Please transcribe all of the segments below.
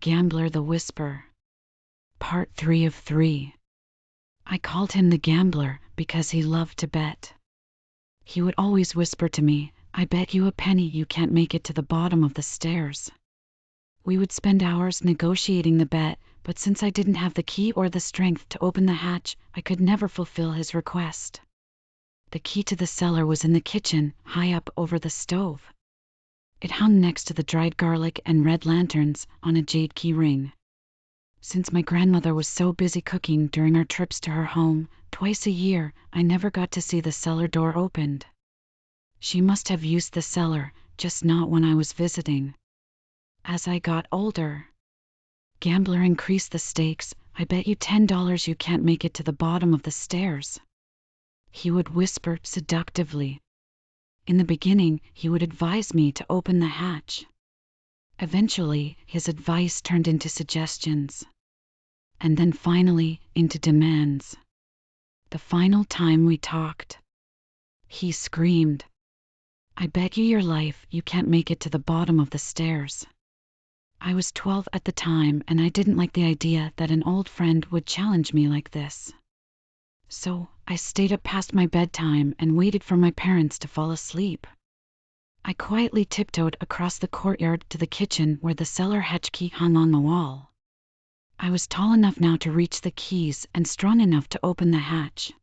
Gambler the Whisper. Part 3 of 3. I called him the gambler because he loved to bet. He would always whisper to me, "I bet you a penny you can't make it to the bottom of the stairs." We would spend hours negotiating the bet, but since I didn't have the key or the strength to open the hatch, I could never fulfill his request. The key to the cellar was in the kitchen, high up over the stove. It hung next to the dried garlic and red lanterns on a jade key ring. Since my grandmother was so busy cooking during our trips to her home, twice a year, I never got to see the cellar door opened. She must have used the cellar, just not when I was visiting. As I got older, Gambler increased the stakes. "I bet you $10 you can't make it to the bottom of the stairs," he would whisper seductively. In the beginning, he would advise me to open the hatch. Eventually, his advice turned into suggestions, and then finally into demands. The final time we talked, he screamed, "I bet you your life you can't make it to the bottom of the stairs." I was 12 at the time, and I didn't like the idea that an old friend would challenge me like this. So I stayed up past my bedtime and waited for my parents to fall asleep. I quietly tiptoed across the courtyard to the kitchen where the cellar hatch key hung on the wall. I was tall enough now to reach the keys and strong enough to open the hatch.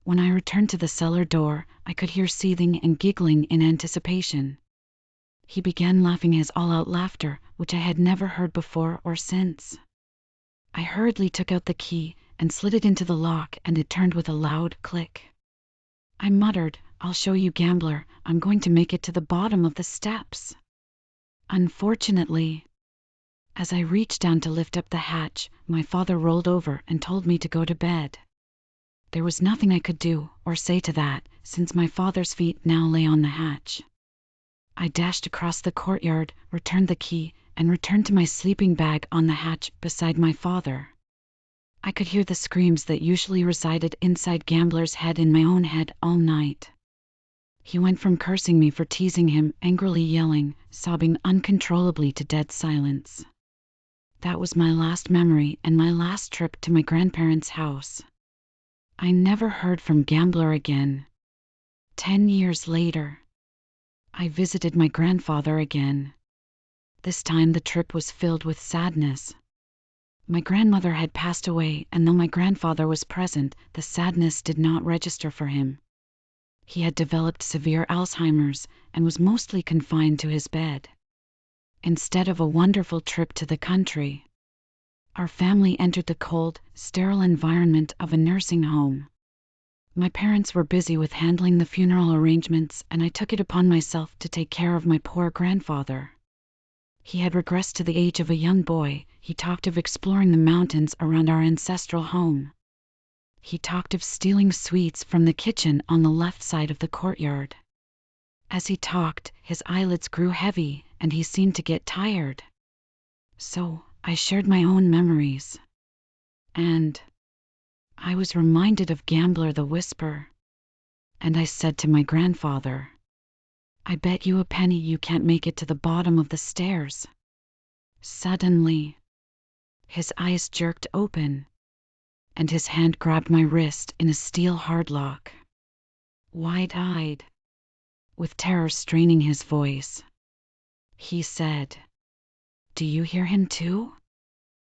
When I returned to the cellar door, I could hear seething and giggling in anticipation. He began laughing his all-out laughter, which I had never heard before or since. I hurriedly took out the key and slid it into the lock, and it turned with a loud click. I muttered, "I'll show you, gambler. I'm going to make it to the bottom of the steps." Unfortunately, as I reached down to lift up the hatch, my father rolled over and told me to go to bed. There was nothing I could do or say to that, since my father's feet now lay on the hatch. I dashed across the courtyard, returned the key, and returned to my sleeping bag on the hatch beside my father. I could hear the screams that usually resided inside Gambler's head in my own head all night. He went from cursing me for teasing him, angrily yelling, sobbing uncontrollably, to dead silence. That was my last memory and my last trip to my grandparents' house. I never heard from Gambler again. 10 years later, I visited my grandfather again. This time the trip was filled with sadness. My grandmother had passed away, and though my grandfather was present, the sadness did not register for him. He had developed severe Alzheimer's and was mostly confined to his bed. Instead of a wonderful trip to the country, our family entered the cold, sterile environment of a nursing home. My parents were busy with handling the funeral arrangements, and I took it upon myself to take care of my poor grandfather. He had regressed to the age of a young boy. He talked of exploring the mountains around our ancestral home. He talked of stealing sweets from the kitchen on the left side of the courtyard. As he talked, his eyelids grew heavy, and he seemed to get tired. So I shared my own memories, and I was reminded of Gambler the Whisper. And I said to my grandfather, "I bet you a penny you can't make it to the bottom of the stairs." Suddenly, his eyes jerked open, and his hand grabbed my wrist in a steel hardlock. Wide-eyed, with terror straining his voice, he said, "Do you hear him too?"